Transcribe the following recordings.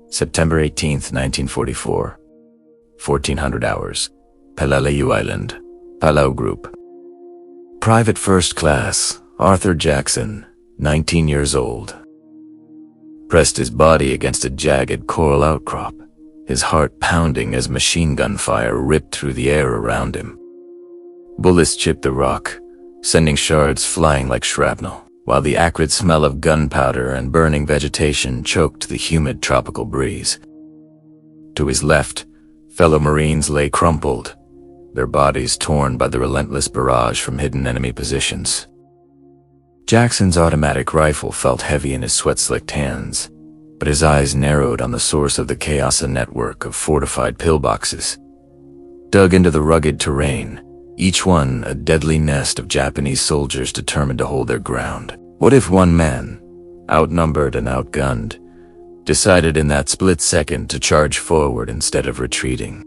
September 18th, 1944. 1400 hours. Peleliu Island. Palau Group. Private First Class Arthur Jackson, 19 years old. Pressed his body against a jagged coral outcrop, his heart pounding as machine gun fire ripped through the air around him. Bullets chipped the rock, sending shards flying like shrapnel, while the acrid smell of gunpowder and burning vegetation choked the humid tropical breeze. To his left, fellow Marines lay crumpled, their bodies torn by the relentless barrage from hidden enemy positions. Jackson's automatic rifle felt heavy in his sweat-slicked hands, but his eyes narrowed on the source of the chaos, a network of fortified pillboxes. Dug into the rugged terrain, each one a deadly nest of Japanese soldiers determined to hold their ground. What if one man, outnumbered and outgunned, decided in that split second to charge forward instead of retreating?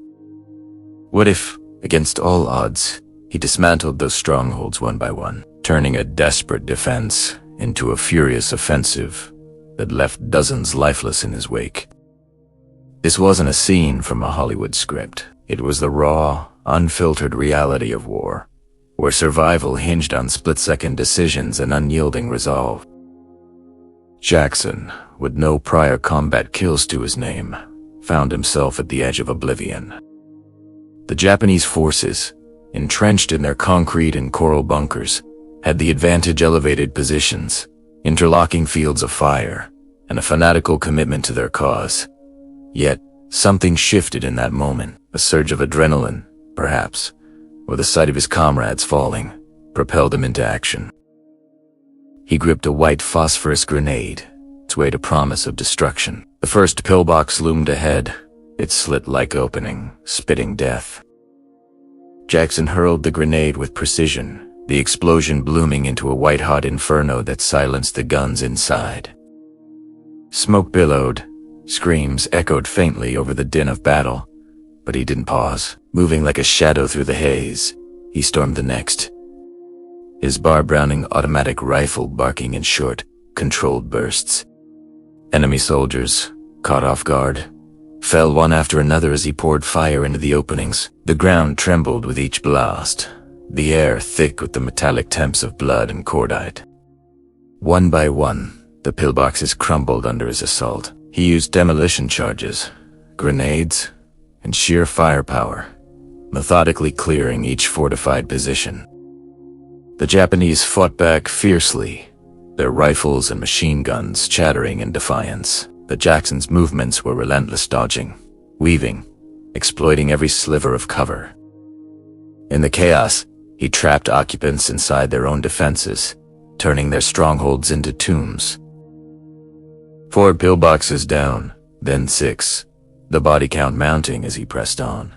What if, against all odds, he dismantled those strongholds one by one, turning a desperate defense into a furious offensive that left dozens lifeless in his wake? This wasn't a scene from a Hollywood script. It was the raw, unfiltered reality of war, where survival hinged on split-second decisions and unyielding resolve. Jackson, with no prior combat kills to his name, found himself at the edge of oblivion. The Japanese forces, entrenched in their concrete and coral bunkers, had the advantage: elevated positions, interlocking fields of fire, and a fanatical commitment to their cause. Yet, something shifted in that moment. A surge of adrenaline, perhaps, or the sight of his comrades falling, propelled him into action. He gripped a white phosphorus grenade, its weight a promise of destruction. The first pillbox loomed ahead, its slit-like opening, spitting death. Jackson hurled the grenade with precision, the explosion blooming into a white-hot inferno that silenced the guns inside. Smoke billowed, screams echoed faintly over the din of battle, but he didn't pause. Moving like a shadow through the haze, he stormed the next, his Browning automatic rifle barking in short, controlled bursts. Enemy soldiers, caught off guard, fell one after another as he poured fire into the openings. The ground trembled with each blast, the air thick with the metallic temps of blood and cordite. One by one, the pillboxes crumbled under his assault. He used demolition charges, grenades, and sheer firepower, methodically clearing each fortified position. The Japanese fought back fiercely, their rifles and machine guns chattering in defiance. But Jackson's movements were relentless, dodging, weaving, exploiting every sliver of cover. In the chaos, he trapped occupants inside their own defenses, turning their strongholds into tombs. 4 pillboxes down, then 6, the body count mounting as he pressed on.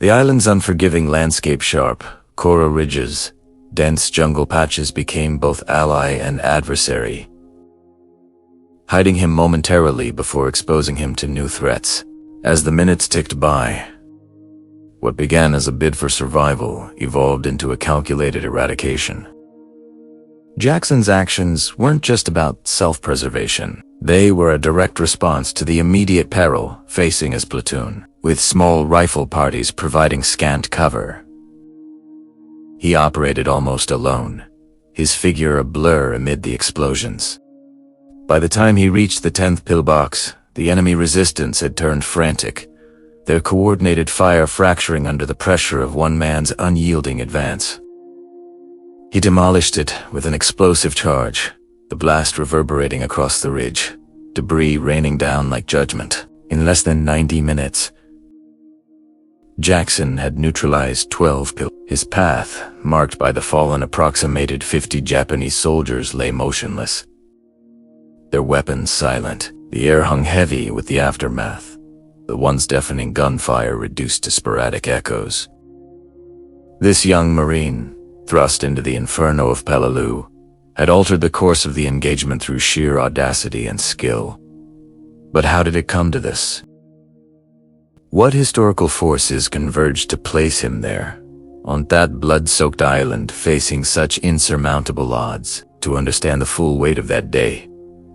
The island's unforgiving landscape, sharp, coral ridges, dense jungle patches became both ally and adversary, hiding him momentarily before exposing him to new threats. As the minutes ticked by, what began as a bid for survival evolved into a calculated eradication. Jackson's actions weren't just about self-preservation. They were a direct response to the immediate peril facing his platoon, with small rifle parties providing scant cover. He operated almost alone, his figure a blur amid the explosions. By the time he reached the 10th pillbox, the enemy resistance had turned frantic, their coordinated fire fracturing under the pressure of one man's unyielding advance. He demolished it with an explosive charge, the blast reverberating across the ridge, debris raining down like judgment. In less than 90 minutes, Jackson had neutralized 12 pillboxes. His path, marked by the fallen approximated 50 Japanese soldiers, lay motionless, their weapons silent. The air hung heavy with the aftermath, the once deafening gunfire reduced to sporadic echoes. This young Marine, thrust into the inferno of Peleliu, had altered the course of the engagement through sheer audacity and skill. But how did it come to this? What historical forces converged to place him there, on that blood-soaked island facing such insurmountable odds? To understand the full weight of that day,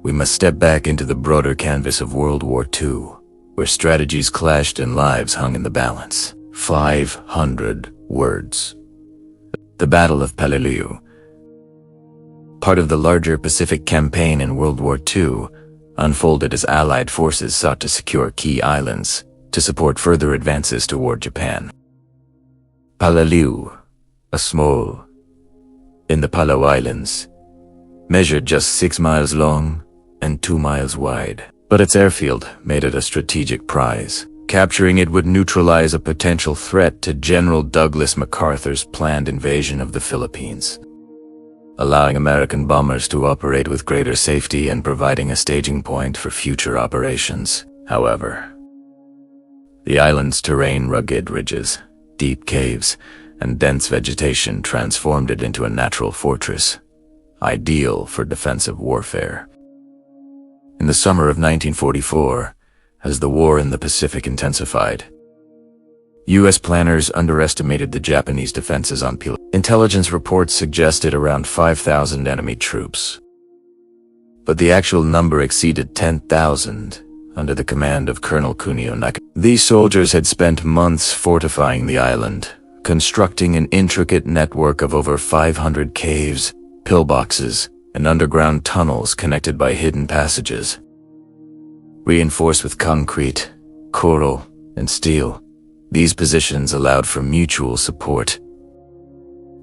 we must step back into the broader canvas of World War II, where strategies clashed and lives hung in the balance. 500 words. The Battle of Peleliu, part of the larger Pacific campaign in World War II, unfolded as Allied forces sought to secure key islands to support further advances toward Japan. Peleliu, a small in the Palau Islands, measured just 6 miles long and 2 miles wide, but its airfield made it a strategic prize. Capturing it would neutralize a potential threat to General Douglas MacArthur's planned invasion of the Philippines, allowing American bombers to operate with greater safety and providing a staging point for future operations. However, the island's terrain, rugged ridges, deep caves, and dense vegetation transformed it into a natural fortress, ideal for defensive warfare. In the summer of 1944, as the war in the Pacific intensified, U.S. planners underestimated the Japanese defenses on Peleliu. Intelligence reports suggested around 5,000 enemy troops, but the actual number exceeded 10,000 under the command of Colonel Kunio Naka. These soldiers had spent months fortifying the island, constructing an intricate network of over 500 caves, pillboxes, and underground tunnels connected by hidden passages. Reinforced with concrete, coral, and steel, these positions allowed for mutual support,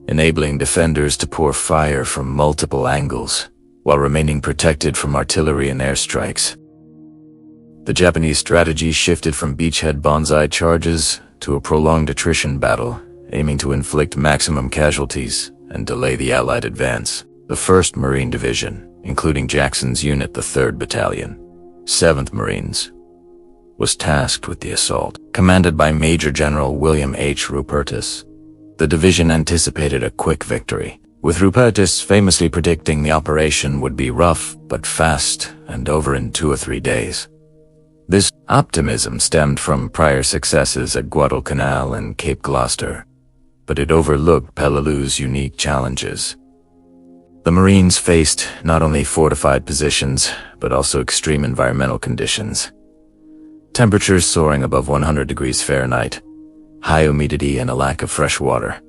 enabling defenders to pour fire from multiple angles while remaining protected from artillery and airstrikes. The Japanese strategy shifted from beachhead banzai charges to a prolonged attrition battle, aiming to inflict maximum casualties and delay the Allied advance. The 1st Marine Division, including Jackson's unit, the 3rd Battalion, 7th Marines, was tasked with the assault. Commanded by Major General William H. Rupertus, the division anticipated a quick victory, with Rupertus famously predicting the operation would be rough but fast and over in 2 or 3 days. This optimism stemmed from prior successes at Guadalcanal and Cape Gloucester, but it overlooked Peleliu's unique challenges. The Marines faced not only fortified positions, but also extreme environmental conditions. Temperatures soaring above 100 degrees Fahrenheit, high humidity, and a lack of fresh water,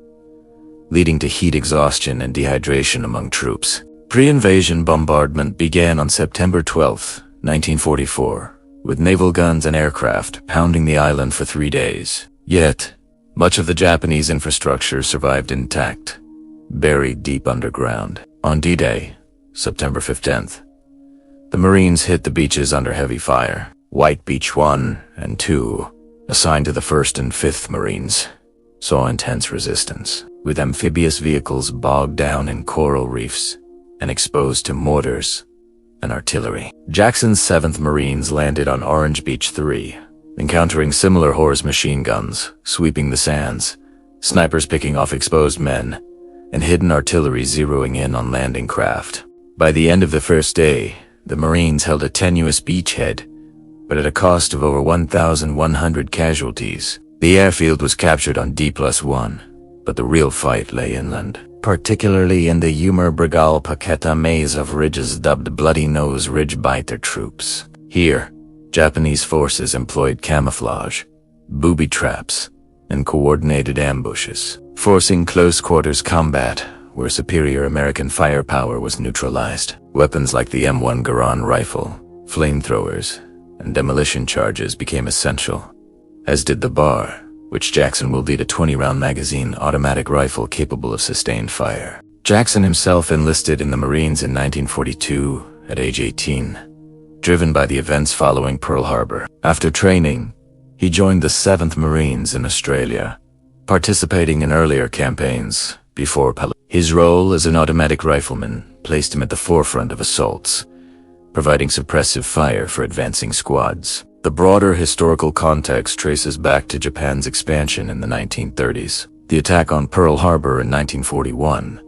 leading to heat exhaustion and dehydration among troops. Pre-invasion bombardment began on September 12, 1944, with naval guns and aircraft pounding the island for 3 days. Yet, much of the Japanese infrastructure survived intact, buried deep underground. On D-Day, September 15th, the Marines hit the beaches under heavy fire. White Beach 1 and 2, assigned to the 1st and 5th Marines, saw intense resistance, with amphibious vehicles bogged down in coral reefs and exposed to mortars and artillery. Jackson's 7th Marines landed on Orange Beach 3, encountering similar Horse machine guns sweeping the sands, snipers picking off exposed men, and hidden artillery zeroing in on landing craft. By the end of the first day, the Marines held a tenuous beachhead, but at a cost of over 1,100 casualties. The airfield was captured on D+1, but the real fight lay inland, particularly in the Brigal-Paqueta maze of ridges dubbed Bloody Nose Ridge by their troops. Here, Japanese forces employed camouflage, booby traps, and coordinated ambushes, forcing close-quarters combat where superior American firepower was neutralized. Weapons like the M1 Garand rifle, flamethrowers, and demolition charges became essential, as did the BAR, which Jackson wielded a 20-round magazine automatic rifle capable of sustained fire. Jackson himself enlisted in the Marines in 1942 at age 18, driven by the events following Pearl Harbor. After training, he joined the 7th Marines in Australia, participating in earlier campaigns before Peleliu. His role as an automatic rifleman placed him at the forefront of assaults, providing suppressive fire for advancing squads. The broader historical context traces back to Japan's expansion in the 1930s, the attack on Pearl Harbor in 1941,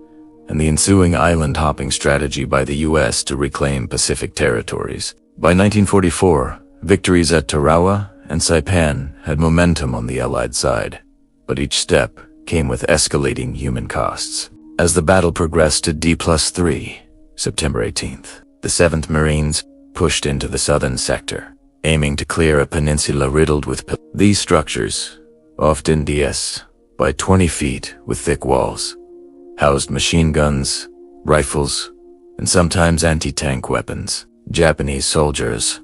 and the ensuing island-hopping strategy by the U.S. to reclaim Pacific territories. By 1944, victories at Tarawa and Saipan had momentum on the Allied side, but each step came with escalating human costs. As the battle progressed to D+3, September 18th, The 7th Marines pushed into the southern sector, aiming to clear a peninsula riddled with these structures, often DS by 20 feet with thick walls, housed machine guns, rifles, and sometimes anti-tank weapons. Japanese soldiers,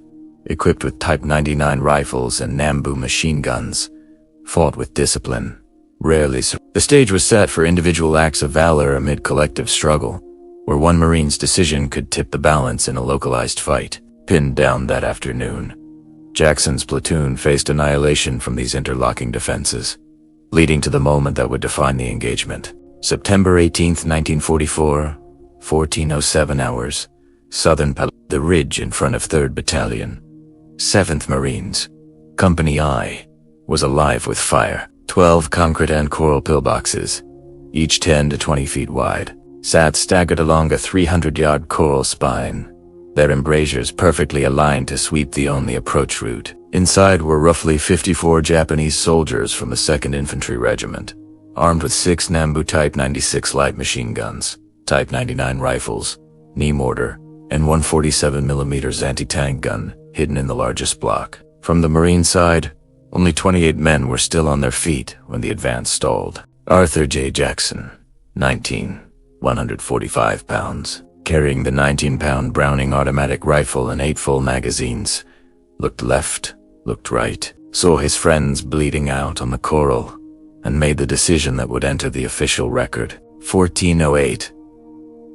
equipped with Type 99 rifles and Nambu machine guns, fought with discipline, rarely. The stage was set for individual acts of valor amid collective struggle, where one Marine's decision could tip the balance in a localized fight. Pinned down that afternoon, Jackson's platoon faced annihilation from these interlocking defenses, leading to the moment that would define the engagement. September 18, 1944, 14:07 hours, southern the ridge in front of 3rd Battalion, 7th Marines, Company I, was alive with fire. 12 concrete and coral pillboxes, each 10 to 20 feet wide, sat staggered along a 300-yard coral spine, their embrasures perfectly aligned to sweep the only approach route. Inside were roughly 54 Japanese soldiers from the 2nd Infantry Regiment, armed with 6 Nambu Type 96 light machine guns, Type 99 rifles, knee mortar, and 147mm anti-tank gun hidden in the largest block. From the Marine side, only 28 men were still on their feet when the advance stalled. Arthur J. Jackson, 19, 145 pounds, carrying the 19-pound Browning automatic rifle and 8 full magazines, looked left, looked right, saw his friends bleeding out on the coral, and made the decision that would enter the official record. 14:08.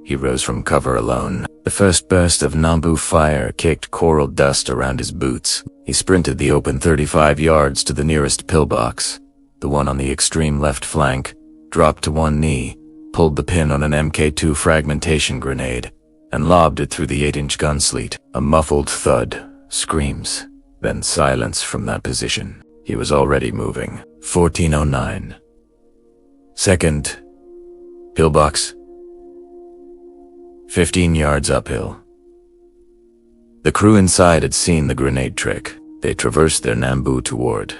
He rose from cover alone. The first burst of Nambu fire kicked coral dust around his boots. He sprinted the open 35 yards to the nearest pillbox, the one on the extreme left flank, dropped to one knee, pulled the pin on an Mk2 fragmentation grenade, and lobbed it through the 8-inch gun sleeve. A muffled thud, screams, then silence from that position. He was already moving. 14:09. Second pillbox, 15 yards uphill. The crew inside had seen the grenade trick. They traversed their Nambu toward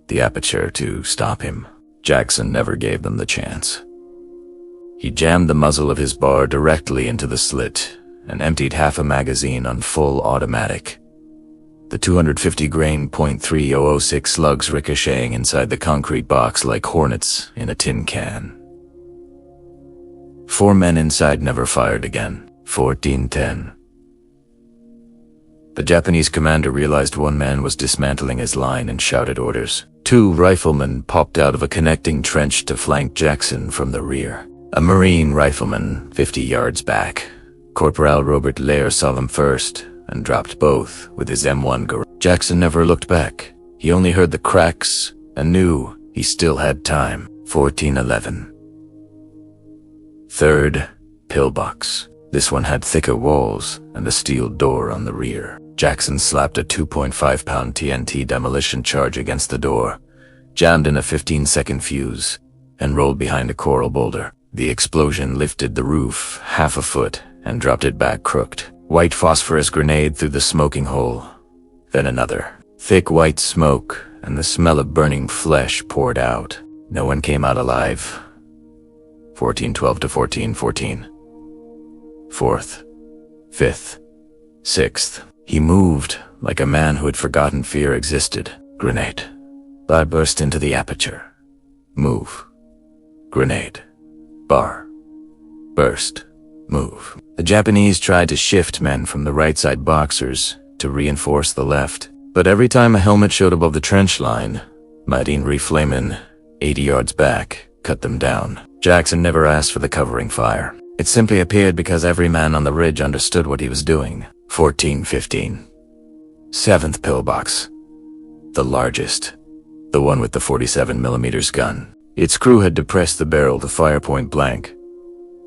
the aperture to stop him. Jackson never gave them the chance. He jammed the muzzle of his bar directly into the slit and emptied half a magazine on full automatic, the 250-grain .3006 slugs ricocheting inside the concrete box like hornets in a tin can. 4 men inside never fired again. 14:10. The Japanese commander realized one man was dismantling his line and shouted orders. 2 riflemen popped out of a connecting trench to flank Jackson from the rear. A Marine rifleman, 50 yards back, Corporal Robert Lair, saw them first and dropped both with his M1 Garand. Jackson never looked back. He only heard the cracks and knew he still had time. 14:11. Third pillbox. This one had thicker walls and a steel door on the rear. Jackson slapped a 2.5-pound TNT demolition charge against the door, jammed in a 15-second fuse, and rolled behind a coral boulder. The explosion lifted the roof half a foot and dropped it back crooked. White phosphorus grenade through the smoking hole. Then another. Thick white smoke and the smell of burning flesh poured out. No one came out alive. 14:12 to 14:14. 4th, 5th, 6th. He moved like a man who had forgotten fear existed. Grenade. Bar burst into the aperture. Move. Grenade. Bar. Burst. Move. The Japanese tried to shift men from the right side boxers to reinforce the left, but every time a helmet showed above the trench line, Marine Rifleman, 80 yards back, cut them down. Jackson never asked for the covering fire. It simply appeared because every man on the ridge understood what he was doing. 14:15. 7th pillbox. The largest. The one with the 47mm gun. Its crew had depressed the barrel to fire point blank.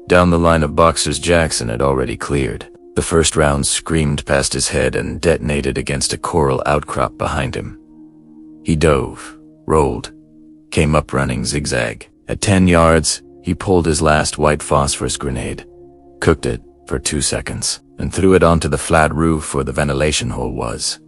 Down the line of boxers Jackson had already cleared. The first round screamed past his head and detonated against a coral outcrop behind him. He dove, rolled, came up running zigzag. At 10 yards, he pulled his last white phosphorus grenade, cooked it for 2 seconds, and threw it onto the flat roof where the ventilation hole was.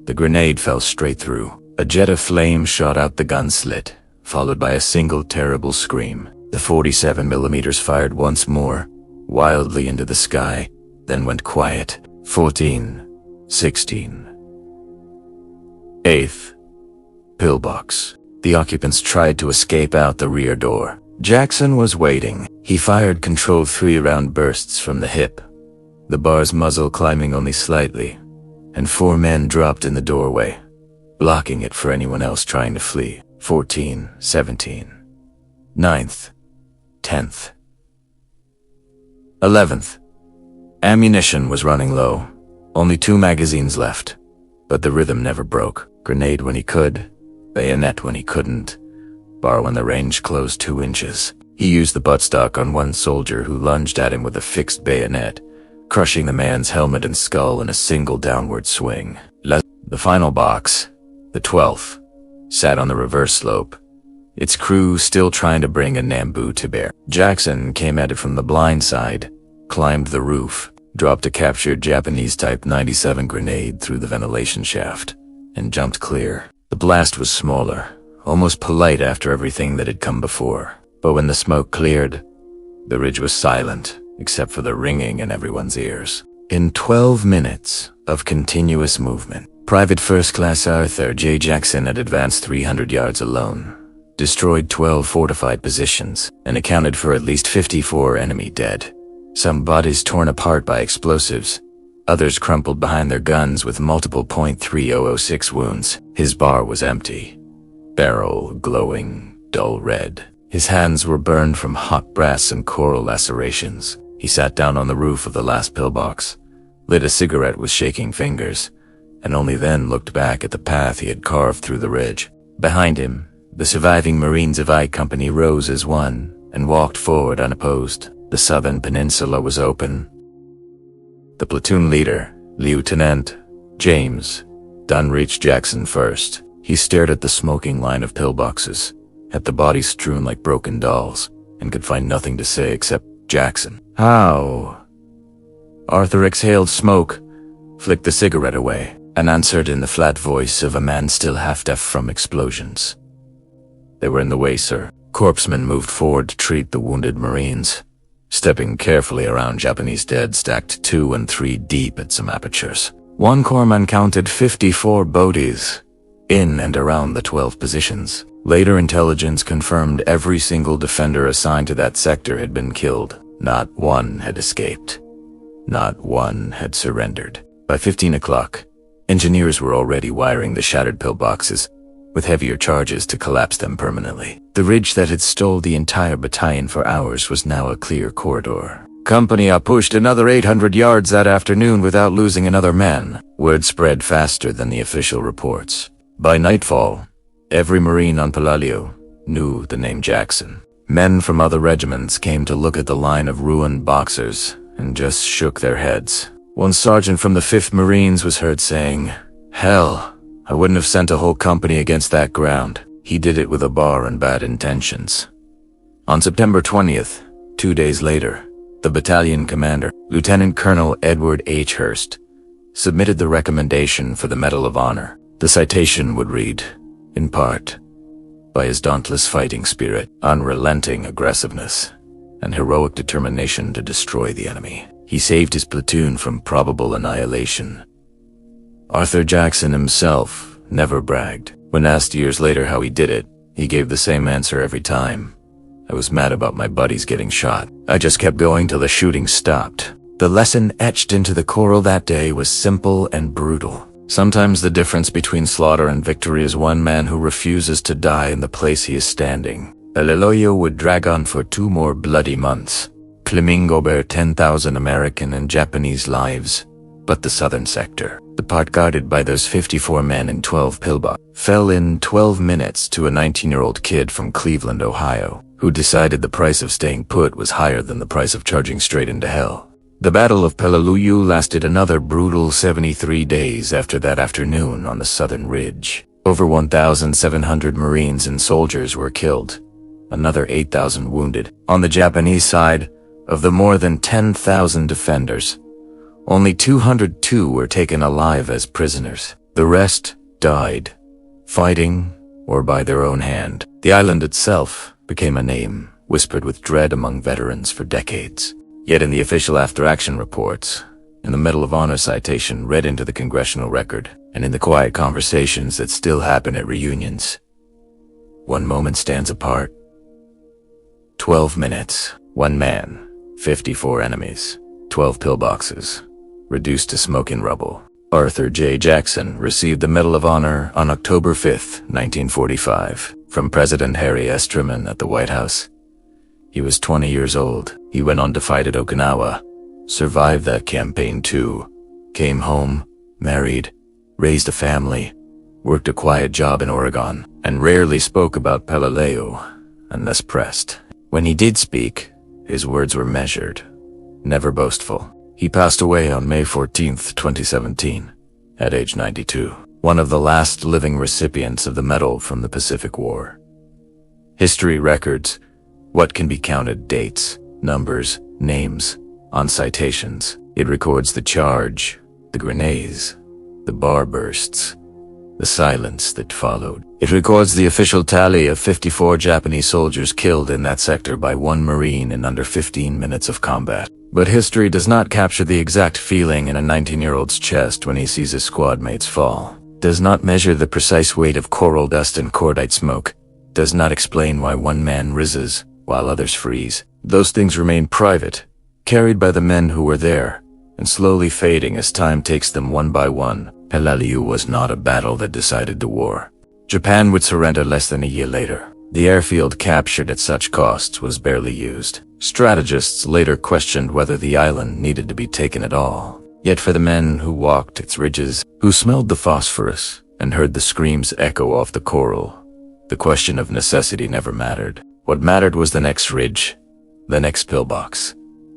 The grenade fell straight through. A jet of flame shot out the gun slit, followed by a single terrible scream. The 47mm fired once more, wildly into the sky, then went quiet. 14, 16. 8th. Pillbox. The occupants tried to escape out the rear door. Jackson was waiting. He fired Control 3 round bursts from the hip, the bar's muzzle climbing only slightly, and 4 men dropped in the doorway, blocking it for anyone else trying to flee. 14, 17. 9th. 10th. 11th. Ammunition was running low. Only 2 magazines left, but the rhythm never broke. Grenade when he could, bayonet when he couldn't, bar when the range closed 2 inches. He used the buttstock on one soldier who lunged at him with a fixed bayonet, crushing the man's helmet and skull in a single downward swing. The final box, the 12th, sat on the reverse slope, its crew still trying to bring a Nambu to bear. Jackson came at it from the blind side, climbed the roof, dropped a captured Japanese Type 97 grenade through the ventilation shaft, and jumped clear. The blast was smaller, almost polite after everything that had come before. But when the smoke cleared, the ridge was silent, except for the ringing in everyone's ears. In 12 minutes of continuous movement, Private First Class Arthur J. Jackson had advanced 300 yards alone, destroyed 12 fortified positions, and accounted for at least 54 enemy dead. Some bodies torn apart by explosives, others crumpled behind their guns with multiple .3006 wounds. His bar was empty, barrel glowing dull red. His hands were burned from hot brass and coral lacerations. He sat down on the roof of the last pillbox, lit a cigarette with shaking fingers, and only then looked back at the path he had carved through the ridge. Behind him, the surviving Marines of I Company rose as one and walked forward unopposed. The southern peninsula was open. The platoon leader, Lieutenant James Dunn, reached Jackson first. He stared at the smoking line of pillboxes, at the bodies strewn like broken dolls, and could find nothing to say except, "Jackson." "How?" Arthur exhaled smoke, flicked the cigarette away, and answered in the flat voice of a man still half-deaf from explosions. "They were in the way, sir." Corpsmen moved forward to treat the wounded Marines, stepping carefully around Japanese dead stacked 2 and 3 deep at some apertures. One corpsman counted 54 bodies in and around the 12 positions. Later intelligence confirmed every single defender assigned to that sector had been killed. Not one had escaped. Not one had surrendered. By 15 o'clock, engineers were already wiring the shattered pillboxes with heavier charges to collapse them permanently. The ridge that had stalled the entire battalion for hours was now a clear corridor. Company pushed another 800 yards that afternoon without losing another man. Word spread faster than the official reports. By nightfall, every Marine on Peleliu knew the name Jackson. Men from other regiments came to look at the line of ruined boxers and just shook their heads. One sergeant from the 5th Marines was heard saying, "Hell, I wouldn't have sent a whole company against that ground." He did it with a bar and bad intentions. On September 20th, 2 days later, the battalion commander, Lieutenant Colonel Edward H. Hurst, submitted the recommendation for the Medal of Honor. The citation would read, in part, by his dauntless fighting spirit, unrelenting aggressiveness, and heroic determination to destroy the enemy, he saved his platoon from probable annihilation. Arthur Jackson himself never bragged. When asked years later how he did it, he gave the same answer every time. "I was mad about my buddies getting shot. I just kept going till the shooting stopped." The lesson etched into the coral that day was simple and brutal. Sometimes the difference between slaughter and victory is one man who refuses to die in the place he is standing. Peleliu would drag on for 2 more bloody months, claiming over 10,000 American and Japanese lives. But the southern sector, the part guarded by those 54 men in 12 pillboxes, fell in 12 minutes to a 19-year-old kid from Cleveland, Ohio, who decided the price of staying put was higher than the price of charging straight into hell. The Battle of Peleliu lasted another brutal 73 days after that afternoon on the southern ridge. Over 1,700 Marines and soldiers were killed, another 8,000 wounded. On the Japanese side, of the more than 10,000 defenders, only 202 were taken alive as prisoners. The rest died, fighting or by their own hand. The island itself became a name whispered with dread among veterans for decades. Yet in the official after-action reports, and the Medal of Honor citation read into the congressional record, and in the quiet conversations that still happen at reunions. One moment stands apart. 12 minutes, one man, 54 enemies, 12 pillboxes, reduced to smoke and rubble. Arthur J. Jackson received the Medal of Honor on October 5, 1945, from President Harry S. Truman at the White House. He was 20 years old. He went on to fight at Okinawa, survived that campaign too, came home, married, raised a family, worked a quiet job in Oregon, and rarely spoke about Peleliu unless pressed. When he did speak, his words were measured, never boastful. He passed away on May 14, 2017, at age 92, one of the last living recipients of the medal from the Pacific War. History records what can be counted: dates, numbers, names, on citations. It records the charge, the grenades, the bar bursts, the silence that followed. It records the official tally of 54 Japanese soldiers killed in that sector by one Marine in under 15 minutes of combat. But history does not capture the exact feeling in a 19-year-old's chest when he sees his squad mates fall, does not measure the precise weight of coral dust and cordite smoke, does not explain why one man rises while others freeze. Those things remain private, carried by the men who were there, and slowly fading as time takes them one by one. Peleliu was not a battle that decided the war. Japan would surrender less than a year later. The airfield captured at such costs was barely used. Strategists later questioned whether the island needed to be taken at all. Yet for the men who walked its ridges, who smelled the phosphorus and heard the screams echo off the coral, the question of necessity never mattered. What mattered was the next ridge, the next pillbox,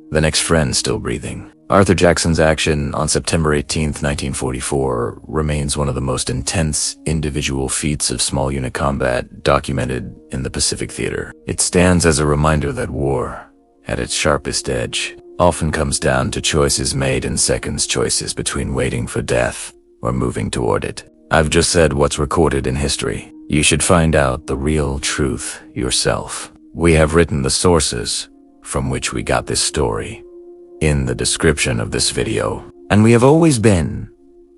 the next friend still breathing. Arthur Jackson's action on September 18, 1944 remains one of the most intense individual feats of small unit combat documented in the Pacific Theater. It stands as a reminder that war, at its sharpest edge, often comes down to choices made in seconds, choices between waiting for death or moving toward it. I've just said what's recorded in history. You should find out the real truth yourself. We have written the sources from which we got this story in the description of this video, and we have always been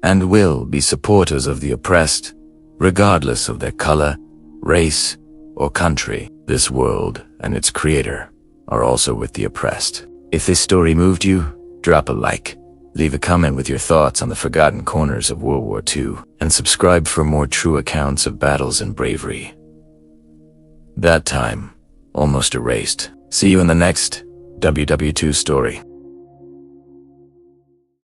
and will be supporters of the oppressed, regardless of their color, race, or country. This world and its creator are also with the oppressed. If this story moved you, drop a like, leave a comment with your thoughts on the forgotten corners of World War II, and subscribe for more true accounts of battles and bravery. That time, almost erased. See you in the next WW2 story.